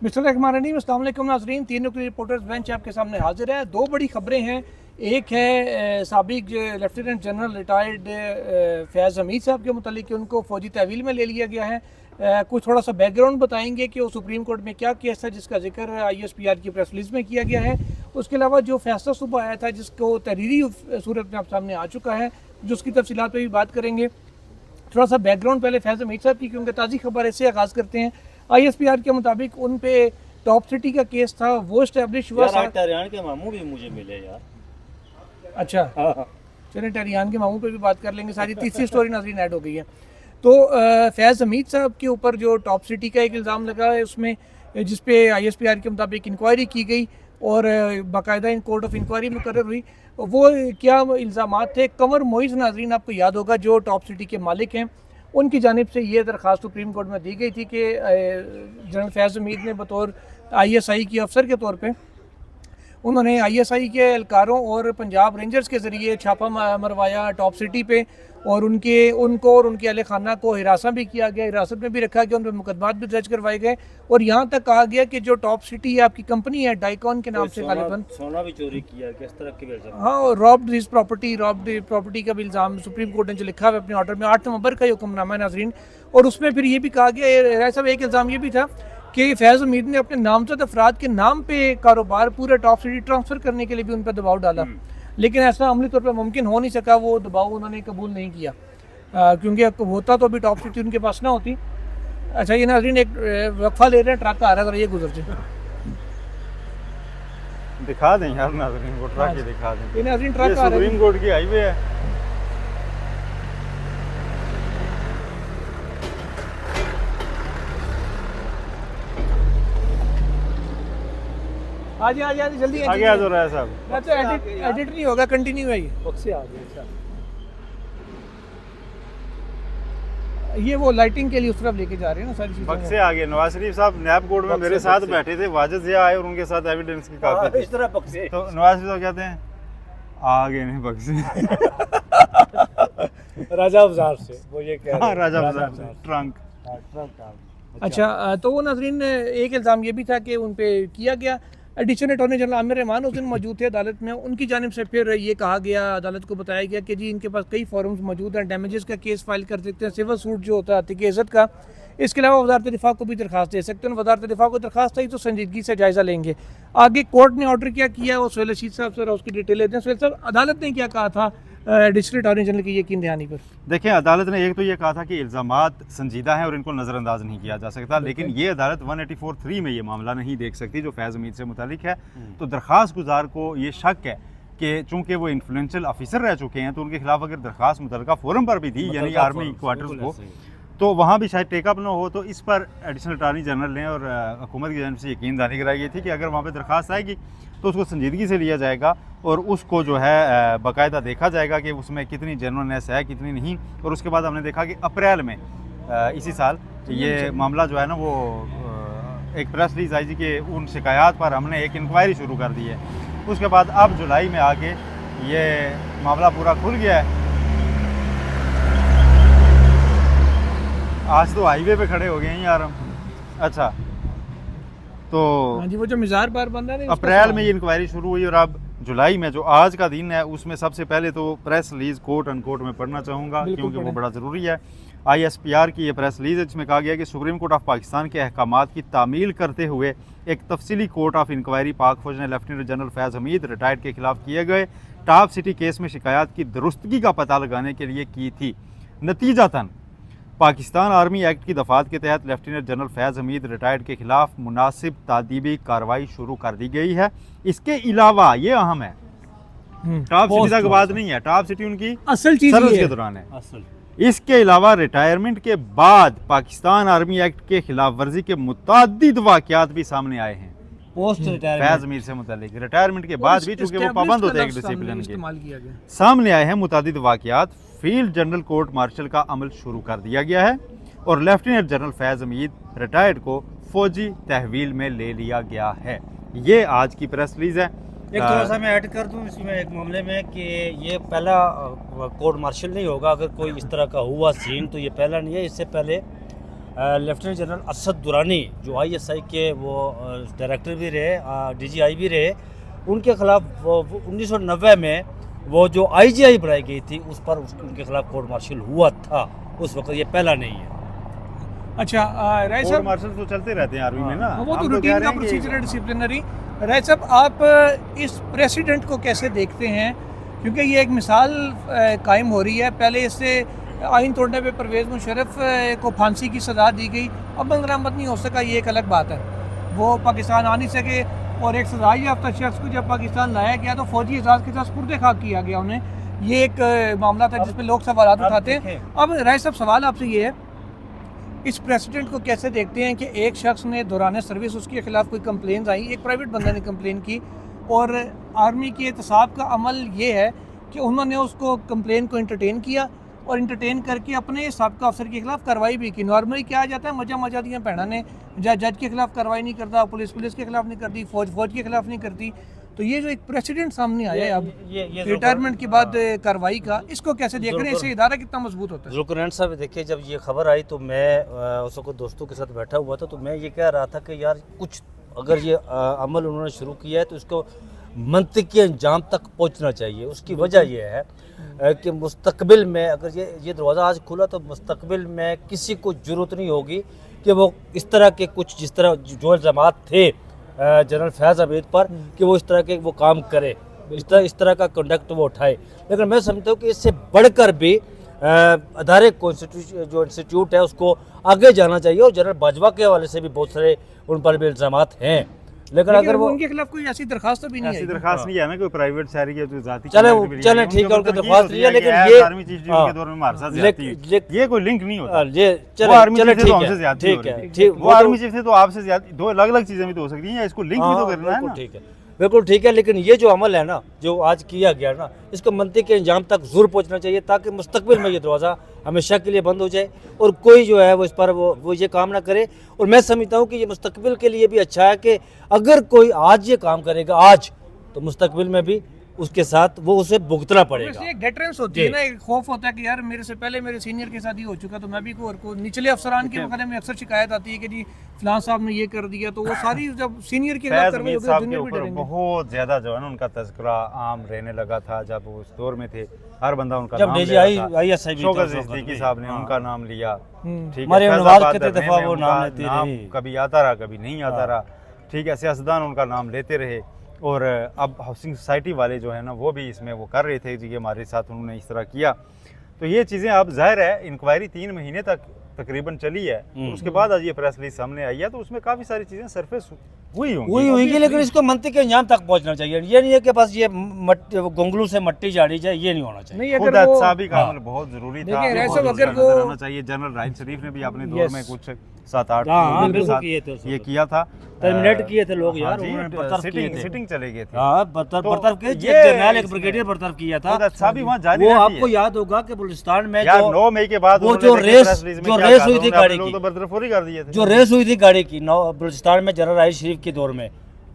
बिस्मिल्लाहिर्रहमानिर्रहीम, अस्सलाम वालेकुम नाज़रीन। तीन नुक्ते रिपोर्टर्स बेंच आपके सामने हाजिर है। दो बड़ी खबरें हैं। एक है साबिक लेफ्टिनेंट जनरल रिटायर्ड फैज़ हमीद साहब के मुतालिक कि उनको फ़ौजी तहवील में ले लिया गया है। कुछ थोड़ा सा बैकग्राउंड बताएंगे कि वो सुप्रीम कोर्ट में क्या केस था जिसका जिक्र ISPR की प्रेस रिलीज़ में किया गया है। उसके अलावा जो फैसला सुबह आया था जिसको तहरीरी सूरत में आप सामने आ चुका है, जो उसकी तफसीलात पर भी बात करेंगे। थोड़ा सा बैकग्राउंड पहले फैज़ हमीद साहब की, क्योंकि ताज़ी खबर ऐसे आगाज़ करते हैं। ISPR के मुताबिक उन पे टॉप सिटी का केस था, वो इस्टेब्लिश हुआ। टहरियान के मामू भी मुझे मिले यार। अच्छा, चलिए टहरियान के मामू पे भी बात कर लेंगे। सारी तीसरी स्टोरी नाज़रीन ऐड हो गई है। तो फैज़ हमीद साहब के ऊपर जो टॉप सिटी का एक इल्ज़ाम लगा है, उसमें जिस पे ISPR के मुताबिक इंक्वायरी की गई और बाकायदा इन कोर्ट ऑफ इंक्वायरी मुकर्रर हुई। वो क्या इल्ज़ामात थे? कंवर मोइज़ नाज़रीन आपको याद होगा जो टॉप सिटी के मालिक हैं, उनकी जानिब से ये दरख्वास्त सुप्रीम कोर्ट में दी गई थी कि जनरल फैज़ हमीद ने बतौर ISI के अफसर के तौर पे उन्होंने ISI के एहलकारों और पंजाब रेंजर्स के ज़रिए छापा मरवाया टॉप सिटी पे, और उनको और उनके अहल खाना को हिरासत भी किया गया, हिरासत में भी रखा गया, उन पर मुकदमात भी दर्ज करवाए गए। और यहाँ तक कहा गया कि जो टॉप सिटी है आपकी कंपनी है डाइकॉन के नाम से, गालिबन सोना भी चोरी किया, किस तरह की हाँ, रॉब्ड दिस प्रॉपर्टी का भी इल्ज़ाम सुप्रीम कोर्ट ने जो लिखा है अपने ऑर्डर में 8 नवंबर का हुक्मनामा है नाज़रीन। और उसमें फिर ये भी कहा गया, साहब एक इल्ज़ाम ये भी था कि फैज़ हमीद ने अपने नामज़द अफराद के नाम पे कारोबार पूरा टॉप सिटी ट्रांसफ़र करने के लिए भी उन पर दबाव डाला, लेकिन ऐसा अमली तौर पर मुमकिन हो नहीं सका। वो दबाव उन्होंने कबूल नहीं किया, क्योंकि होता तो अभी टॉप सिटी उनके पास ना होती। अच्छा, ये नाज़रीन एक वक्फा ले रहे हैं, ट्रक आ रहा है, ज़रा ये गुजर जाए, दिखा दें यार नाज़रीन को, ट्रक ही दिखा दें। ये नाज़रीन ट्रक आ रहा है, सुप्रीम कोर्ट की हाईवे है। आज जल्दी आगे आ जो रहा है साहब। अच्छा, एडिट नहीं होगा, कंटिन्यू है ये वो लाइटिंग के लिए उस तरफ लेके जा रहे हैं ना सारी बक्से चीजें। आगे नवाज शरीफ साहब नैब कोर्ट में मेरे साथ बैठे थे, वाजिद ज़िया आए और उनके साथ एविडेंस की काफी थी। इस तरह बक्से तो नवाज शरीफ साहब कहते हैं आगे नहीं बक्से। राजा बाजार से वो ये कह हाँ, राजा बाजार ट्रंक। अच्छा, तो वो नाजरीन एक इल्ज़ाम ये भी था कि उन पे किया गया। Additional attorney general Aamir Rahman उस दिन मौजूद थे अदालत में, उनकी जानिब से फिर ये कहा गया, अदालत को बताया गया कि जी इनके पास कई फॉर्म्स मौजूद हैं, डैमेजेस का केस फाइल कर सकते हैं, सिविल सूट जो होता है हत्या इज़्ज़त का। इसके अलावा वज़ारत दिफा को भी दरख्वास्त दे सकते हैं। वज़ारत दिफा को दरख्वास्त आई तो संजीदगी से जायज़ा लेंगे। आगे कोर्ट ने ऑर्डर क्या किया वो सुहेल रशीद साहब से उसकी डिटेल लेते हैं। सुहेल साहब, अदालत ने क्या कहा था एडिशनल अटॉर्नी जनरल की यकीन दहानी पर? देखिए, अदालत ने एक तो ये कहा था कि इल्ज़ामात संजीदा हैं और इनको नज़रअंदाज नहीं किया जा सकता, लेकिन ये अदालत 184(3) में ये मामला नहीं देख सकती जो फैज़ हमीद से मुतालिक है। तो दरख्वास्त गुजार को ये शक है कि चूँकि वो इन्फ्लुएंशियल ऑफिसर रह चुके हैं, तो उनके खिलाफ अगर दरख्वास्त मुतलका फोरम पर भी दी, यानी आर्मी क्वार्टर्स को, तो वहाँ भी शायद टेकअप ना हो। तो इस पर एडिशनल अटॉर्नी जनरल ने और हुकूमत की जानिब से यकीन दहानी कराई गई थी कि अगर वहाँ पे दरख्वास्त आएगी तो उसको संजीदगी से लिया जाएगा और उसको जो है बाकायदा देखा जाएगा कि उसमें कितनी जेन्युइननेस है, कितनी नहीं। और उसके बाद हमने देखा कि अप्रैल में इसी साल ये मामला जो है ना, वो एक प्रेस रिलीज आई थी कि उन शिकायत पर हमने एक इंक्वायरी शुरू कर दी है। उसके बाद अब जुलाई में आके ये मामला पूरा खुल गया है। आज तो हाईवे पे खड़े हो गए हैं यार हम। अच्छा, तो हाँ जी, वो जो मिज़ार बार बंद है, अप्रैल में ये इंक्वायरी शुरू हुई और अब जुलाई में जो आज का दिन है उसमें सबसे पहले तो प्रेस रिलीज कोट अनकोट में पढ़ना चाहूँगा, क्योंकि वो बड़ा ज़रूरी है। ISPR की ये प्रेस रिलीज है जिसमें कहा गया कि सुप्रीम कोर्ट ऑफ पाकिस्तान के अहकामात की तामील करते हुए एक तफसीली कोर्ट ऑफ इंक्वायरी पाक फौज ने लेफ्टिनेंट जनरल फैज़ हमीद रिटायर्ड के खिलाफ किए गए टॉप सिटी केस में शिकायत की दुरुस्तगी का पता लगाने के लिए की थी। नतीजतन पाकिस्तान आर्मी एक्ट की दफात के तहत लेफ्टिनेंट जनरल फैज़ हमीद रिटायर्ड के खिलाफ मुनासिब तादीबी कार्रवाई शुरू कर दी गई है। इसके अलावा ये अहम है, टॉप सिटी तक बात नहीं है, टॉप सिटी उनकी असल चीज सर्विस के दौरान है। इसके अलावा रिटायरमेंट के बाद पाकिस्तान आर्मी एक्ट के खिलाफ वर्जी के मुतअद्दिद वाक़यात भी सामने आए हैं पोस्ट फैज़ हमीद से मुतालिक। रिटायरमेंट के बाद भी चूंकि वो पाबंद होते हैं एक डिसिप्लिन के, सामने आए हैं मुतअद्दिद वाक़यात। फील्ड जनरल कोर्ट मार्शल का अमल शुरू कर दिया गया है और लेफ्टिनेंट जनरल फैज़ हमीद रिटायर्ड को फौजी तहवील में ले लिया गया है। ये आज की प्रेस रिलीज है। एक थोड़ा सा मैं ऐड कर दूं इसमें एक मामले में कि ये पहला कोर्ट मार्शल नहीं होगा। अगर कोई इस तरह का हुआ सीन तो ये पहला नहीं है। इससे पहले लेफ्टिनेंट जनरल असद दुरानी जो ISI के वो डायरेक्टर भी रहे, DGI भी रहे, उनके खिलाफ 1990 में वो जो IGI बनाई गई थी उस पर उनके खिलाफ कोर्ट मार्शल हुआ था उस वक्त, ये पहला नहीं है। अच्छा राय कोर्ट साहब, मार्शल तो चलते रहते हैं आर्मी में ना, वो तो हम कह रूटीन रहे का हैं कि- प्रोसीजर है डिसिप्लिनरी। राय साहब, आप इस प्रेसिडेंट को कैसे देखते हैं, क्योंकि ये एक मिसाल कायम हो रही है। पहले इससे आइन तोड़ने पे परवेज़ मुशर्रफ को फांसी की सज़ा दी गई, अब बंदरामद नहीं हो सका, ये एक अलग बात है। वो पाकिस्तान आ नहीं सके, और एक सजा याफ्ता शख्स को जब पाकिस्तान लाया गया तो फौजी एजाज़ के साथ सुपुर्द खाक किया गया उन्हें। ये एक मामला था जिसमें लोग सवाल उठाते हैं। अब राय साहब, सवाल आपसे ये है, इस प्रेसिडेंट को कैसे देखते हैं कि एक शख्स ने दौरान सर्विस उसके खिलाफ कोई कंप्लेंट आई, एक प्राइवेट बंदा ने कंप्लेन की, और आर्मी के एहतसाब का अमल ये है कि उन्होंने उसको कंप्लेन को इंटरटेन किया और इंटरटेन करके अपने सबका अफसर के खिलाफ कार्रवाई भी की। नॉर्मली क्या आ जाता है, मजा दिया भैना ने, जज के खिलाफ कार्रवाई नहीं करता, पुलिस के खिलाफ नहीं करती, फौज के खिलाफ नहीं करती। तो ये जो एक प्रेसिडेंट सामने आया है अब रिटायरमेंट के बाद कार्रवाई का, इसको कैसे देख रहे हैं, इससे इदारा कितना मजबूत होता है? जुल्करनैन साहब, देखिए जब ये खबर आई तो मैं उस वक्त दोस्तों के साथ बैठा हुआ था, तो मैं ये कह रहा था कि यार कुछ अगर ये अमल उन्होंने शुरू किया है तो इसको मंतकी अंजाम तक पहुंचना चाहिए। उसकी वजह यह है कि मुस्तकबिल में अगर ये दरवाज़ा आज खुला तो मुस्तकबिल में किसी को ज़रूरत नहीं होगी कि वो इस तरह के कुछ, जिस तरह जो इल्ज़ामात थे जनरल फैज़ हमीद पर, कि वो इस तरह के वो काम करे, इस तरह का कंडक्ट वो उठाए। लेकिन मैं समझता हूँ कि इससे बढ़कर भी अदारे को जो इंस्टीट्यूट है उसको आगे जाना चाहिए, और जनरल बाजवा के हवाले से भी बहुत सारे उन पर भी इल्ज़ामात हैं। लेकिन अगर वो उनके खिलाफ कोई ऐसी दरखास्त भी नहीं ऐसी है, दरखास्त नहीं है ना, कोई प्राइवेट शहरी है जो जाती चले ठीक है, उनकी दरख्वास्त नहीं है, लेकिन ये आर्मी चीफ के दौर में हमारे साथ ज्यादती है, ये कोई लिंक नहीं होता। ये वो आर्मी चले चीफ थे तो हमसे ज्यादती हो ठीक रही है, थी। ठीक, वो आर्मी चीफ थे तो आपसे ज्यादा, दो अलग अलग चीजें भी तो हो सकती हैं, इसको लिंक भी तो करना है ना। ठीक है, बिल्कुल ठीक है। लेकिन ये जो अमल है ना, जो आज किया गया ना, इसको मंतकी के अंजाम तक जरूर पहुंचना चाहिए, ताकि मुस्तकबिल में ये दरवाज़ा हमेशा के लिए बंद हो जाए और कोई जो है वो इस पर वो ये काम ना करे। और मैं समझता हूँ कि ये मुस्तकबिल के लिए भी अच्छा है कि अगर कोई आज ये काम करेगा आज, तो मुस्तकबिल में भी उसके साथ वो उसे भुगतना पड़ेगा। वैसे एक डेटरेंस होती है ना, एक खौफ होता है कि यार मेरे से पहले मेरे सीनियर के साथ ही हो चुका, तो मैं भी को निचले अफसरान के बारे में अक्सर शिकायत आती है कि जी फलां साहब ने ये कर दिया, तो वो सारी जब सीनियर के खिलाफ फैज़ कार्रवाई हमीद होगी, साहब के जूनियर भी ऊपर डरेंगे। बहुत ज्यादा जो है ना उनका तज़किरा आम रहने लगा था जब वो उस दौर में थे, हर बंदा उनका जब नाम ले DGI रहा था। ISI भी था शौकत उस वक्त सिद्दीकी भी। साहब ने हाँ। उनका नाम लिया, ठीक है, मरियम नवाज फैज़ाबाद कितने धरने दफ़ा में वो उनका नाम लेती नाम रही। कभी आता रहा कभी नहीं आता रहा, ठीक है, सियासतदान उनका नाम लेते रहे। और अब हाउसिंग सोसाइटी वाले जो है ना वो भी इसमें वो कर रहे थे जी हमारे साथ उन्होंने इस तरह किया। तो ये चीज़ें अब जाहिर है इंक्वायरी 3 महीने तक तकरीबन चली है, तो उसके बाद आज ये प्रेस रिलीज सामने आई है, तो उसमें काफ़ी सारी चीज़ें सरफेस हुई होंगी। लेकिन इसको मंतकी के अंजाम तक पहुंचना चाहिए। ये नहीं है कि बस ये गोंगलू से मट्टी झाड़ी जाए, ये नहीं होना चाहिए। नहीं, खुद अगर वो एहतसाबी का अमल बहुत जरूरी था, देखिए, बहुत ऐसा अगर उसका वो- नजर आना चाहिए। जनरल राहिल शरीफ ने भी अपने दौर में कुछ 7-8 हाँ, लोगों के बिल्कुल साथ किए थे उस ये वक्त। किया था, टर्मिनेट किए थे लोग हाँ यार, जी, उन्होंने बर्ताव किए थे। सिटिंग चले गए थे। हाँ, बर्ताव किए, ये जर्नल एक इसमें- ब्रिगेडियर बर्ताव किया था। खुद एहतसाबी वहाँ जारी वो रहती आपको है। याद होगा कि बलूचिस्तान में यार जो 9 मई के बाद वो उन्होंने जो देखिए रेस प्रेस रिलीज में जो क्या रेस कहा हुई था, थी उन्होंने गाड़ी अपने लोग की, तो बर्तरफोरी कर दिए थे। जो रेस हुई थी गाड़ी की बलूचिस्तान में जनरल राहिल शरीफ के दौर में,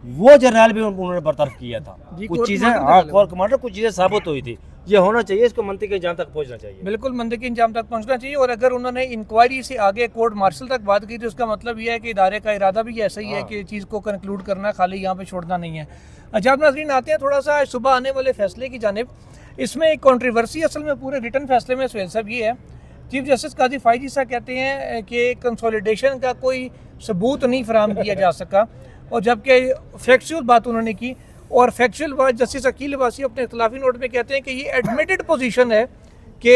वो जर्नल भी उन्होंने बर्ताव किया था। जी, कुछ कोर चीजें, कमांडर हाँ, थे कोर कमांडर, कुछ चीजें साबित हुई थी। ये होना चाहिए, इसको मंतकी के अंजाम तक पहुंचना चाहिए। बिल्कुल मंतकी अंजाम तक पहुंचना चाहिए। और अगर उन्होंने इंक्वायरी से आगे कोर्ट मार्शल तक बात की तो उसका मतलब यह है कि इदारे का इरादा भी ऐसा ही है कि चीज़ को कंक्लूड करना, खाली यहाँ पे छोड़ना नहीं है। अच्छा, अब नाज़रीन आते हैं थोड़ा सा सुबह आने वाले फैसले की जानिब। इसमें एक कंट्रोवर्सी असल में पूरे रिटर्न फैसले में सुहेल साहब ये है, चीफ जस्टिस काजी फायजी साहब कहते हैं कि कंसोलिडेशन का कोई सबूत नहीं फराहम किया जा सका, और जबकि फैक्चुअल बात उन्होंने की। और फैक्चुअल बात जस्टिस अकील वासी अपने इख्तलाफी नोट में कहते हैं कि ये एडमिटेड पोजीशन है कि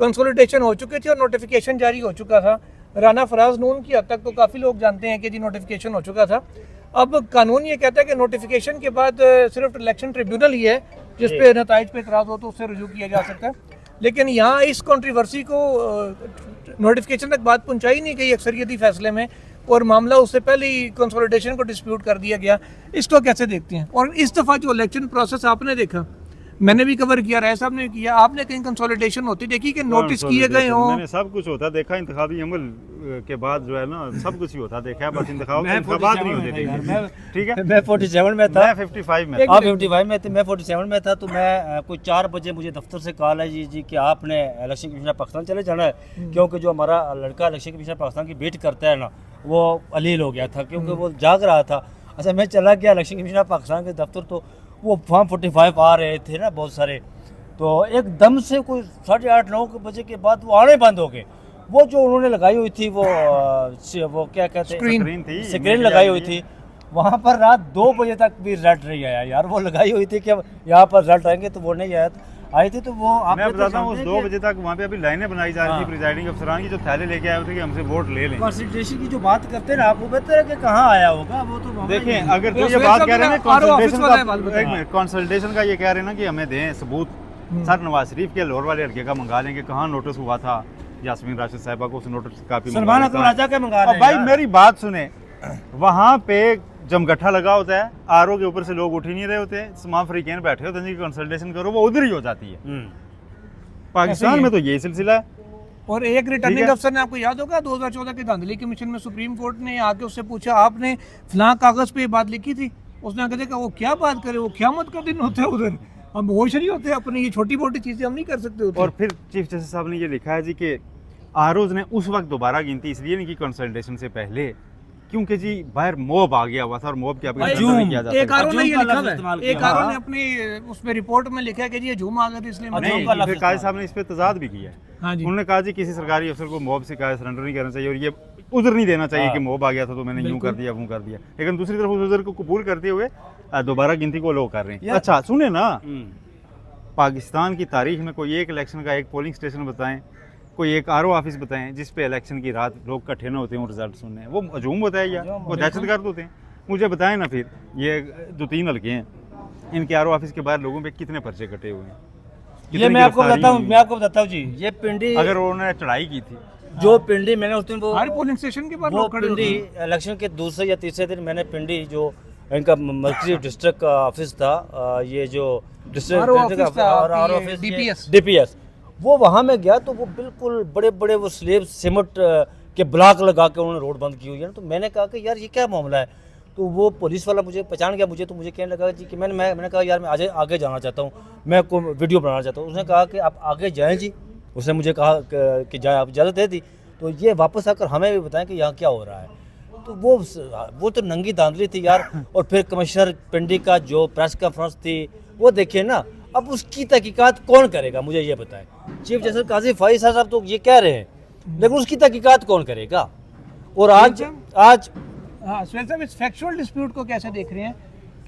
कंसोलिडेशन हो चुके थे और नोटिफिकेशन जारी हो चुका था। राना फराज नून की हद तक तो काफ़ी लोग जानते हैं कि जी नोटिफिकेशन हो चुका था। अब कानून ये कहता है कि नोटिफिकेशन के बाद सिर्फ इलेक्शन ट्रिब्यूनल ही है जिस पे नताइज पे इतराज़ हो तो उससे रजू किया जा सकता है। लेकिन यहाँ इस कंट्रोवर्सी को नोटिफिकेशन तक बात पहुँचाई नहीं गई अक्सरियती फैसले में, और मामला उससे पहले ही कंसोलिडेशन को डिस्प्यूट कर दिया गया। इसको कैसे देखते हैं? और इस दफ़ा जो इलेक्शन प्रोसेस आपने देखा, मैंने भी कवर किया, राय साहब ने किया, आपने कहीं कंसोलिडेशन होती देखी कि नोटिस किए गए हों? मैंने सब कुछ होता देखा, इंतखाबी अमल के बाद जो है ना सब कुछ ही होता देखा है, बस मैं इंतखाबात नहीं 47 होते में था थे। यार, ठीक है, मैं 47 में था, मैं 55 में था। आप 55 में थे, मैं 47 में था। तो मैं कोई 4 बजे मुझे दफ्तर से कॉल है जी कि आपने इलेक्शन कमीशन पाकिस्तान चले जाना है, क्योंकि जो हमारा लड़का इलेक्शन कमीशन पाकिस्तान की वेट करता है ना, वो अलील हो गया था क्योंकि वो जाग रहा था। अच्छा, मैं चला गया इलेक्शन कमीशन पाकिस्तान के दफ्तर, तो वो फॉर्म 45 आ रहे थे ना बहुत सारे, तो एकदम से कोई 8:30-9 बजे के बाद वो आने बंद हो गए। वो जो उन्होंने लगाई हुई थी वो क्या कहते हैं, स्क्रीन थी, स्क्रीन लगाई हुई थी, वहाँ पर रात 2 बजे तक भी रिजल्ट नहीं आया यार। वो लगाई हुई थी कि अब यहाँ पर रिजल्ट आएंगे, तो वो नहीं आया। आई थी तो वो मैं बताता हूँ, उस 2 बजे तक वहाँ पे अभी लाइनें बनाई जा रही थी प्रिजाइडिंग अफसरान की, जो थैले लेके आए थे कि हमसे वोट ले लें। कंसल्टेशन की जो बात करते हैं ना, आपको बेहतर है कि कहाँ आया होगा वो तो देखें, अगर तो वो ये सुहेल बात साहब कह रहे हैं ने RO ऑफिस वाला है, बात कंसल्टेशन का, बताएं। एक मिनट, कंसल्टेशन का ये कह रहे हैं ना कि हमें दें सबूत, सर नवाज शरीफ के लाहौर वाले हल्के का मंगा लेंगे, कहाँ नोटिस हुआ था यास्मीन राशिद साहिबा को, उस नोटिस की कापी सलमान अकबर राजा का मंगा रहे हैं भाई यार। मेरी बात सुने, वहाँ पे जमगट्ठा लगा होता है, आरओ के ऊपर से लोग उठ ही नहीं रहे होते, तमाम फ्रीकेन बैठे होते हैं जिनकी कंसल्टेशन करो, वो उधर ही हो जाती है। पाकिस्तान में तो यही सिलसिला है। और एक रिटर्निंग अफसर ने, आपको याद होगा 2014 के धांधली कमीशन में सुप्रीम कोर्ट ने आके उससे पूछा, आपने फलां कागज पे ये बात लिखी थी? उसने आके देखा वो क्या बात करे, वो क़यामत का दिन होता है उधर, हम होश नहीं होते, अपनी ये छोटी मोटी चीजें हम नहीं कर सकते होते। और फिर चीफ जस्टिस साहब ने ये लिखा है जी कि आरओज ने उस वक्त दोबारा गिनती इसलिए नहीं की कंसल्टेशन से पहले, क्योंकि जी बाहर मोब आ गया हुआ था, और मोब के भाई, नहीं किया जा एक सकता। आरओ ने ये का लिखा लफ्ज़ है, इस्तेमाल एक किया। आरओ ने अपनी उसमें रिपोर्ट में लिखा है कि जी ये झूम आ गए थे इसलिए नहीं, का लफ्ज़ फिर काजी साहब ने इस पे तजाद भी किया है। हाँ जी, उन्होंने कहा जी किसी सरकारी अफसर को मोब से कहा सरेंडर नहीं करना चाहिए, और ये उधर नहीं देना चाहिए कि मोब आ गया था तो मैंने यूं कर दिया वो कर दिया, लेकिन दूसरी तरफ उस उधर को कबूल करते हुए दोबारा गिनती को लोग कर रहे हैं। अच्छा सुने ना, पाकिस्तान की तारीख में कोई एक इलेक्शन का एक पोलिंग स्टेशन बताएं, कोई एक आरओ ऑफिस बताएं जिस पे इलेक्शन की रात लोग इकट्ठे ना होते हैं रिजल्ट सुनने, वो हजूम होता है या वो दहशतगर्द होते हैं? मुझे बताएं ना फिर, ये 2-3 हल्के हैं, इनके आरओ ऑफिस के बाहर लोगों पे कितने पर्चे कटे हुए हैं? ये कितनी मैं आपको गिरफ्तारी बताता हूँ, हुई? मैं आपको बताता हूँ जी, ये पिंडी अगर उन्होंने चढ़ाई की थी, जो पिंडी मैंने उस दिन हर पोलिंग स्टेशन के बाद वो लोग खड़े होते पिंडी हैं। इलेक्शन के दूसरे या तीसरे दिन मैंने पिंडी जो इनका मर्कजी डिस्ट्रिक्ट का ऑफिस था, ये जो RO ऑफिस था, आपकी DPS। DPS, वो वहाँ में गया तो वो बिल्कुल बड़े बड़े वो स्लेब सीमेंट के ब्लॉक लगा के उन्होंने रोड बंद की हुई है। तो मैंने कहा कि यार ये क्या मामला है, तो वो पुलिस वाला मुझे पहचान गया, मुझे कहने लगा जी कि मैंने कहा यार मैं आज आगे जाना चाहता हूँ, मैं को वीडियो बनाना चाहता हूँ। उसने कहा कि आप आगे जाएँ जी, उसने मुझे कहा कि जाए, आप इजाज़त दे दी, तो ये वापस आकर हमें भी बताएं कि यहाँ क्या हो रहा है। तो वो तो नंगी धांधली थी यार। और फिर कमिश्नर पिंडी का जो प्रेस कॉन्फ्रेंस थी वो देखिए ना, अब उसकी तहकीकात कौन करेगा मुझे ये बताएं। चीफ जस्टिस काजी फाइज साहब तो ये कह रहे हैं, लेकिन उसकी तहकीकात कौन करेगा? और आज हाँ सुहेल साहब, इस फैक्चुअल डिस्प्यूट को कैसे देख रहे हैं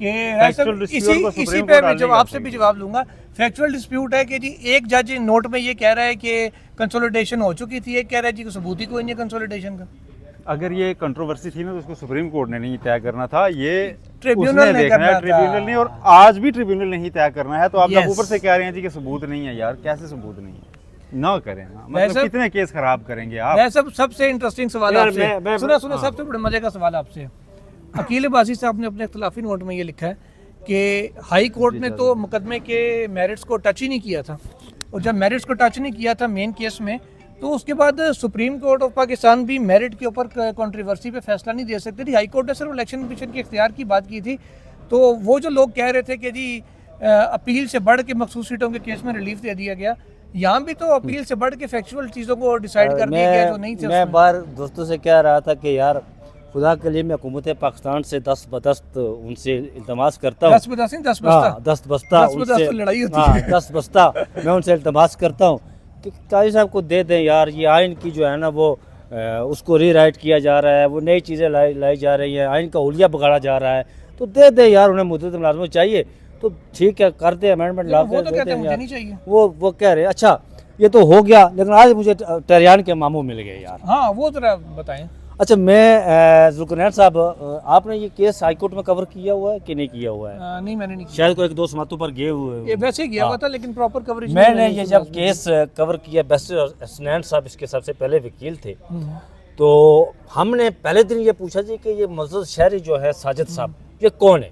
कि Factual dispute को इसी सुप्रीम पे कोर्ट मैं डालने जब का आपसे भी जवाब लूंगा। फैक्चुअल डिस्प्यूट है कि जी एक जज नोट में ये कह रहा है कि कंसोलिडेशन हो चुकी थी, एक कह रहा है जी कि सबूत ही कोई नहीं है कंसोलिडेशन का। अगर ये कंट्रोवर्सी थी ना तो उसको सुप्रीम कोर्ट ने नहीं तय करना था, ये ट्रिब्यूनल उसने ने देखना है, करना था। ट्रिब्यूनल ने, और आज भी ट्रिब्यूनल नहीं तय करना है। तो आप Yes. जब ऊपर से कह रहे हैं जी कि सबूत नहीं है, यार कैसे सबूत नहीं है? ना करें ना, मतलब वैसे- कितने केस खराब करेंगे आप? मैं सबसे इंटरेस्टिंग सवाल यार, आपसे मैं- सुना हाँ। सबसे बड़े मजे का सवाल आपसे। अकील बासी साहब ने अपने इख्तलाफी नोट में ये लिखा है कि हाई कोर्ट ने तो मुकदमे के मेरिट्स को टच ही नहीं किया था, और जब मेरिट्स को टच नहीं किया था मेन केस में, तो उसके बाद सुप्रीम कोर्ट ऑफ पाकिस्तान भी मेरिट के ऊपर कंट्रोवर्सी पे फैसला नहीं दे सकती थी। हाई कोर्ट ने सिर्फ इलेक्शन कमीशन के इख्तियार की बात की थी। तो वो जो लोग कह रहे थे कि जी अपील से बढ़ के मखसूस सीटों के केस में रिलीफ दे दिया गया, यहाँ भी तो अपील से बढ़ के फैक्चुअल चीज़ों को डिसाइड कर दिया गया जो नहीं थे मैं उसमें। बार दोस्तों से कह रहा था कि यार खुदा के लिए मैं हुकूमत पाकिस्तान से दस्त बदस्त उनसे इल्तमास करता हूँ। 10 बस्ता नहीं 10 बस्ता। हाँ, दस्त बस्ता 10 बस्ता तो लड़ाई होती हाँ, है। 10 बस्ता मैं उनसे इल्तमास करता हूँ कि काजी साहब को दे दें यार, ये आइन की जो है ना वो उसको रीराइट किया जा रहा है, वो नई चीज़ें लाई जा रही हैं, आइन का हुलिया बिगाड़ा जा रहा है, तो दे दे यार, उन्हें मुद्दत मुलाजमत चाहिए तो ठीक है कर दे, अमेंडमेंट ला वो तो के कहते दे हैं दें मुझे यार। नहीं चाहिए। वो कह रहे हैं अच्छा ये तो हो गया, लेकिन आज मुझे टेरियान के मामू मिल गए यार। हाँ वो जरा बताएं। अच्छा मैं जुल्करनैन साहब, आपने ये केस हाई कोर्ट में कवर किया हुआ है कि नहीं किया हुआ है? नहीं मैंने नहीं किया, शायद कोई 1-2 समातों पर गए हुए ये वैसे ही गया हुआ था, लेकिन प्रॉपर कवरेज मैंने ये जब केस कवर किया, बैरिस्टर हसनैन साहब इसके सबसे पहले वकील थे, तो हमने पहले दिन ये पूछा जी कि ये मजद शहरी जो है साजिद साहब ये कौन है?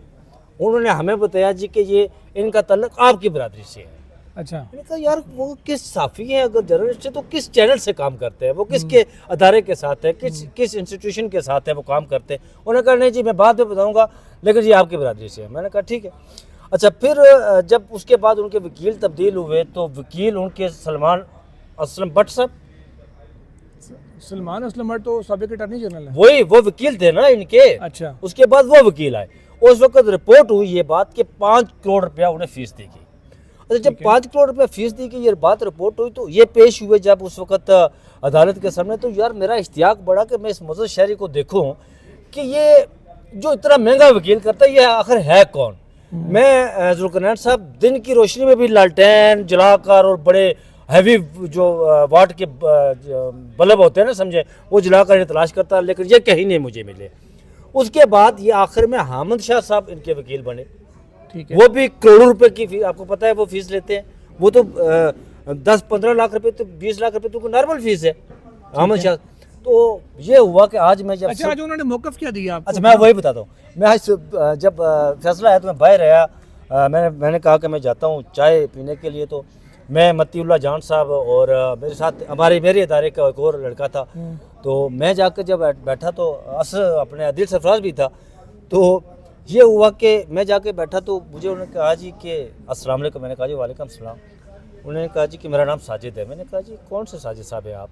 उन्होंने हमें बताया जी कि ये इनका तल्लुक आपकी बरादरी से है। अच्छा, मैंने कहा यार वो किस साफ़ी हैं, अगर जर्नलिस्ट है तो किस चैनल से काम करते हैं, वो किसके अदारे के साथ है, किस इंस्टीट्यूशन के साथ है वो काम करते हैं। उन्होंने कहा नहीं जी मैं बाद में बताऊंगा, लेकिन ये आपकी बरादरी से है। मैंने कहा ठीक है। अच्छा, फिर जब उसके बाद उनके वकील तब्दील हुए तो वकील उनके सलमान असलम भट्ट साहब, सलमान असलम भट्ट तो साबिक अटॉर्नी जनरल है। वही वो वकील थे ना इनके। अच्छा, उसके बाद वो वकील आए। उस वक्त रिपोर्ट हुई ये बात कि 5 करोड़ रुपया उन्हें फीस दी गई। अच्छा, जब 5 करोड़ रुपया फीस दी गई ये बात रिपोर्ट हुई तो ये पेश हुए जब उस वक्त अदालत के सामने, तो यार मेरा इश्तियाक बढ़ा कि मैं इस मुअज़्ज़ज़ शहरी को देखूं कि ये जो इतना महंगा वकील करता है ये आखिर है कौन। मैं जुल्करनैन साहब दिन की रोशनी में भी लालटेन जलाकर और बड़े हैवी जो वाट के बल्ब होते हैं ना समझे, वो जलाकर तलाश करता, लेकिन ये कहीं नहीं मुझे मिले। उसके बाद ये आखिर में हामिद शाह साहब इनके वकील बने। ठीक है। वो भी करोड़ों रुपए की फीस, आपको पता है वो फीस लेते हैं। वो तो 10-15 लाख रुपए तो 20 लाख रुपए तो नॉर्मल फीस है हामिद शाह। तो ये हुआ कि आज मैं जब अच्छा, आज उन्होंने मौक़िफ़ क्या दिया आपको? अच्छा मैं वही बताता हूँ। मैं आज जब फैसला आया तो मैं बाहर आया, मैंने कहा कि मैं जाता हूँ चाय पीने के लिए। तो मैं मतीउल्लाह जान साहब और मेरे साथ मेरे इदारे का एक और लड़का था। तो मैं जाकर जब बैठा तो अपने आदिल सरफराज भी था। तो ये हुआ कि मैं जाके बैठा तो मुझे उन्होंने कहा जी कि अस्सलाम वालेकुम। मैंने कहा जी वालेकुम सलाम। उन्होंने कहा जी कि मेरा नाम साजिद है। मैंने कहा जी कौन से साजिद साहब है आप,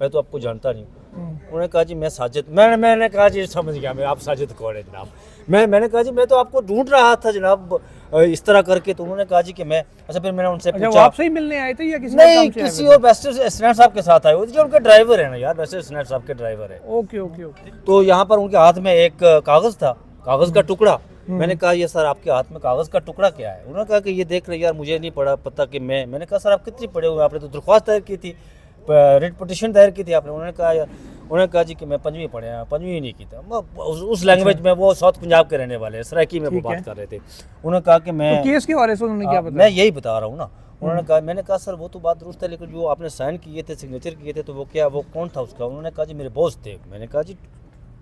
मैं तो आपको जानता नहीं। उन्होंने कहा जी मैं साजिद। मैंने कहा जी समझ गया मैं, आप साजिद कौन है जनाब। मैंने कहा जी मैं तो आपको ढूंढ रहा था जनाब इस तरह करके। तो उन्होंने कहा जी कि मैं, अच्छा फिर मैंने उनसे अच्छा, वो पूछा। आपसे ही मिलने आए थे या किसी नहीं, काम से आए किसी हुए और बैरिस्टर स्नैट साहब के साथ आए हुए थे जो उनके ड्राइवर है ना यार, बैरिस्टर स्नैट साहब के ड्राइवर है। थे? Okay okay okay. तो यहाँ पर उनके हाथ में एक कागज़ था, कागज़ का टुकड़ा। मैंने कहा ये सर आपके हाथ में कागज़ का टुकड़ा क्या है? उन्होंने कहा कि ये देख रहे यार मुझे नहीं पता कि मैंने कहा सर आप कितनी पढ़े हुए, आपने तो दरख्वास्त दायर की थी, रिट पटिशन दायर की थी आपने। उन्होंने कहा जी कि मैं 5वीं पढ़े हैं, 5वीं नहीं की था। उस लैंग्वेज में वो साउथ पंजाब के रहने वाले हैं, सराइकी में वो बात कर रहे थे। उन्होंने कहा कि मैं तो केस के बारे से उन्होंने क्या बताया? मैं यही बता रहा हूँ ना। उन्होंने कहा, मैंने कहा सर वो तो बात दुरुस्त है, लेकिन जो आपने साइन किए थे, सिग्नेचर किए थे, तो वो क्या, वो कौन था उसका? उन्होंने कहा जी मेरे बॉस थे। मैंने कहा जी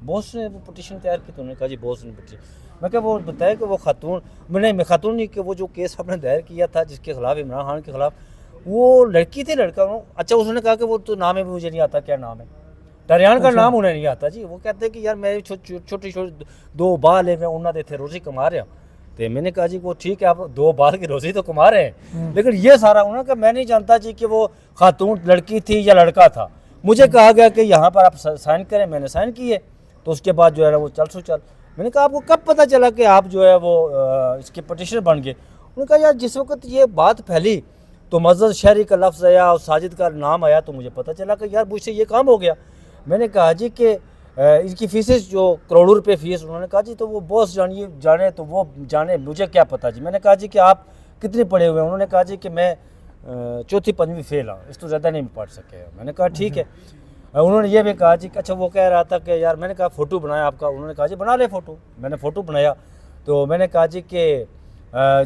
बॉस ने वो पटिशन तैयार की? तो उन्होंने कहा जी बॉस ने पटिशन। मैं क्या वो बताया कि वो खातून, मैं खातून नहीं, कि वो जो केस आपने दायर किया था जिसके खिलाफ, इमरान खान के खिलाफ, वो लड़की थी लड़का वो? अच्छा, उसने कहा कि वो तो नाम है मुझे नहीं आता, क्या नाम है? दरियान का नाम उन्हें नहीं आता जी। वो कहते हैं कि यार मेरे छोटे छोटे 2 बाल है, मैं उन्होंने थे रोज़ी कमा रहे हैं। तो मैंने कहा जी वो ठीक है, आप 2 बाल की रोज़ी तो कमा रहे हैं, लेकिन ये सारा उन्होंने कहा मैं नहीं जानता जी कि वो खातून लड़की थी या लड़का था। मुझे कहा गया कि यहाँ पर आप साइन करें, मैंने साइन किए। तो उसके बाद जो है वो चल सो चल। मैंने कहा आपको कब पता चला कि आप जो है वो इसके पटिशनर बन गए? उन्होंने कहा यार जिस वक्त ये बात फैली तो मुअज़्ज़ज़ शहरी का लफ्ज़ आया और साजिद का नाम आया, तो मुझे पता चला कि यार मुझसे ये काम हो गया। मैंने कहा जी कि इसकी फीसेस जो करोड़ों रुपए फीस, उन्होंने कहा जी तो वो बॉस जाने तो वो जाने, मुझे क्या पता जी। मैंने कहा जी कि आप कितने पढ़े हुए हैं? उन्होंने कहा जी कि मैं 4वीं 5वीं फेल हूँ, इस तो ज़्यादा नहीं पढ़ सके। मैंने कहा ठीक है। उन्होंने ये भी कहा जी, अच्छा वो कह रहा था कि यार, मैंने कहा फ़ोटो बनाया आपका? उन्होंने कहा जी बना ले फ़ोटो। मैंने फ़ोटो बनाया। तो मैंने कहा जी कि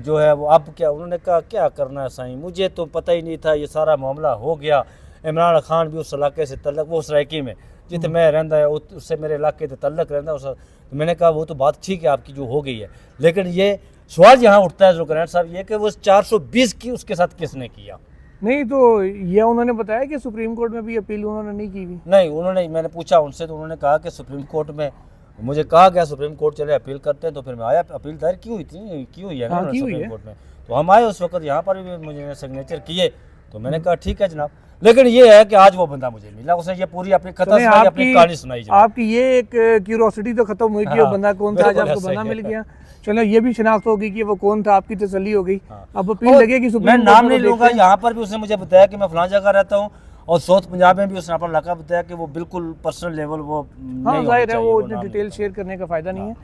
जो है वो अब क्या? उन्होंने कहा क्या करना है साईं, मुझे तो पता ही नहीं था, ये सारा मामला हो गया। इमरान खान भी उस इलाके से तल्लक, वो सराइकी में जितने मैं रहता है उससे मेरे इलाके से तल्लक रहता है। तो मैंने कहा वो तो बात ठीक है आपकी जो हो गई है, लेकिन ये सवाल यहाँ उठता है जुल्करनैन साहब ये कि वो 420 की उसके साथ किसने किया? नहीं, तो ये उन्होंने बताया कि सुप्रीम कोर्ट में भी अपील उन्होंने नहीं की हुई? नहीं, उन्होंने, मैंने पूछा उनसे तो उन्होंने कहा कि सुप्रीम कोर्ट में, मुझे कहा गया सुप्रीम कोर्ट चले अपील करते हैं। तो फिर मैं आया, अपील दायर की हुई थी, की हुई है ना सुप्रीम कोर्ट में। तो हम आए उस वक्त, यहाँ पर भी मुझे सिग्नेचर किए। तो मैंने कहा ठीक है जनाब, लेकिन ये है कि आज वो बंदा मुझे मिला, उसने ये पूरी अपनी अपनी कहानी सुनाई। आपकी ये एक क्यूरोसिटी तो खत्म हुई कि वो बंदा कौन था, आज आपको बंदा मिल गया। चलो ये भी शिनाख्त होगी कि वो कौन था, आपकी तसल्ली हो गई। अब अपील लगेगी सुप्रीम मैं नाम नहीं लूँगा, यहाँ पर भी उसने मुझे बताया कि मैं फलां जगह रहता हूँ, और साउथ पंजाब में भी उसने अपना इलाका बताया कि वो बिल्कुल पर्सनल लेवल वो हाँ जाहिर है वो डिटेल शेयर करने का फ़ायदा नहीं है।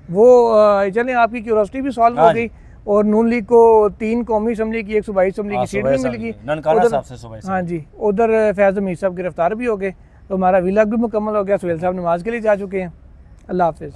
वो चलें, आपकी क्यूरोसिटी भी सॉल्व हो गई। और नून लीग को 3 कौमी असम्बली की, 1 सूबाई असम्बली की सीट भी मिल गई। हाँ जी, उधर फैज़ हमीद साहब गिरफ्तार भी हो गए। तो हमारा विलॉग भी मुकम्मल हो गया। सुहेल साहब नमाज के लिए जा चुके हैं। अल्लाह हाफिज़।